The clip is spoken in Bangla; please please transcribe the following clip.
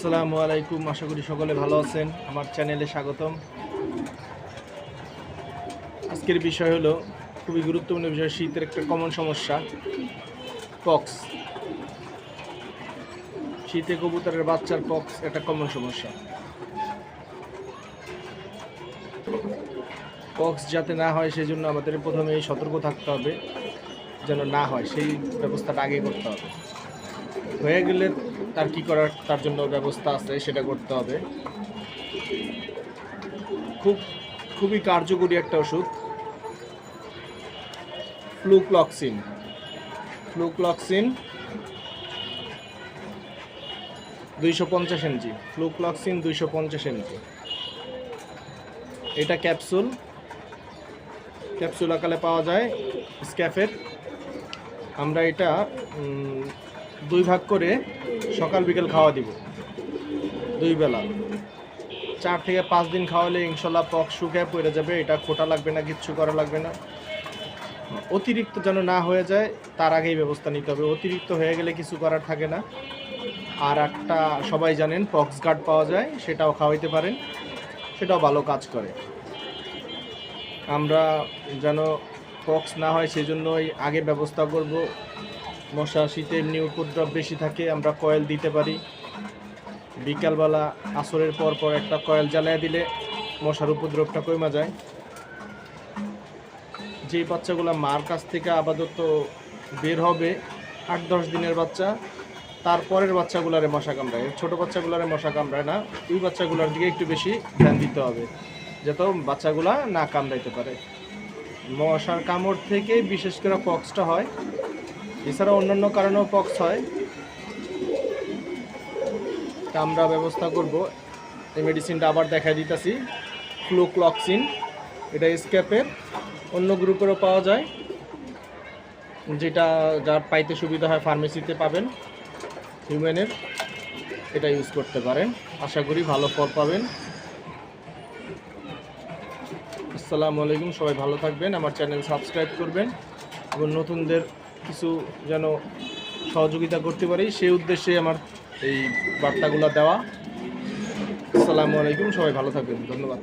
আসসালামু আলাইকুম, আশা করি সকলে ভালো আছেন। আমার চ্যানেলে স্বাগতম। আজকের বিষয় হলো খুবই গুরুত্বপূর্ণ বিষয়, শীতের একটা কমন সমস্যা পক্স। শীতে কবুতরের বাচ্চার পক্স একটা কমন সমস্যা। পক্স যাতে না হয় সেই জন্য আমাদের প্রথমেই সতর্ক থাকতে হবে, যেন না হয় সেই ব্যবস্থাটা আগে করতে হবে। হয়ে গেলে তার কি করার, তার জন্য ব্যবস্থা আছে, সেটা করতে হবে। খুবই কার্যকরী একটা ওষুধ ফ্লুক্লক্সিন। 250 mg, ফ্লুক্লক্সিন 250 mg। এটা ক্যাপসুল আকারে পাওয়া যায় স্ক্যাফের। আমরা এটা 2 ভাগ করে সকাল বিকেল খাওয়া দিব, 2 বেলা। 4 থেকে 5 দিন খাওয়ালে ইনশাল্লাহ পক্স শুকিয়ে পড়ে যাবে। এটা খোটা লাগবে না, কিচ্ছু করা লাগবে না। অতিরিক্ত যেন না হয়ে যায় তার আগেই ব্যবস্থা নিতে হবে। অতিরিক্ত হয়ে গেলে কিছু করার থাকে না। আর একটা সবাই জানেন পক্স গার্ড পাওয়া যায়, সেটাও খাওয়াইতে পারেন, সেটাও ভালো কাজ করে। আমরা যেন পক্স না হয় সেই জন্যই আগে ব্যবস্থা করব। মশা শীতে এমনি উপদ্রব বেশি থাকে, আমরা কয়েল দিতে পারি। বিকালবেলা আসরের পর একটা কয়েল জ্বালিয়ে দিলে মশার উপদ্রবটা কমে যায়। যেই বাচ্চাগুলো মার কাছ থেকে আপাতত বের হবে 8-10 দিনের বাচ্চা, তারপরের বাচ্চাগুলারে মশা কামড়ায়, ছোটো বাচ্চাগুলারে মশা কামড়ায় না। ওই বাচ্চাগুলোর দিকে একটু বেশি ধ্যান দিতে হবে, যাতে বাচ্চাগুলা না কামড়াইতে পারে। মশার কামড় থেকে বিশেষ করে পক্সটা হয়, এছাড়া অন্যান্য কারণেও পক্স হয়। তা আমরা ব্যবস্থা করব। এই মেডিসিনটা আবার দেখাই দিতেছি, ফ্লুক্লক্সিন। এটা স্ক্যাপের, অন্য গ্রুপেরও পাওয়া যায়, যেটা যার পাইতে সুবিধা হয় ফার্মেসিতে পাবেন। হিউম্যানের এটা ইউজ করতে পারেন, আশা করি ভালো ফল পাবেন। আসসালামু আলাইকুম, সবাই ভালো থাকবেন। আমার চ্যানেল সাবস্ক্রাইব করবেন এবং নতুনদের কিছু যেন সহযোগিতা করতে পারি সেই উদ্দেশ্যে আমার এই বার্তাগুলো দেওয়া। আসসালামু আলাইকুম, সবাই ভালো থাকবেন। ধন্যবাদ।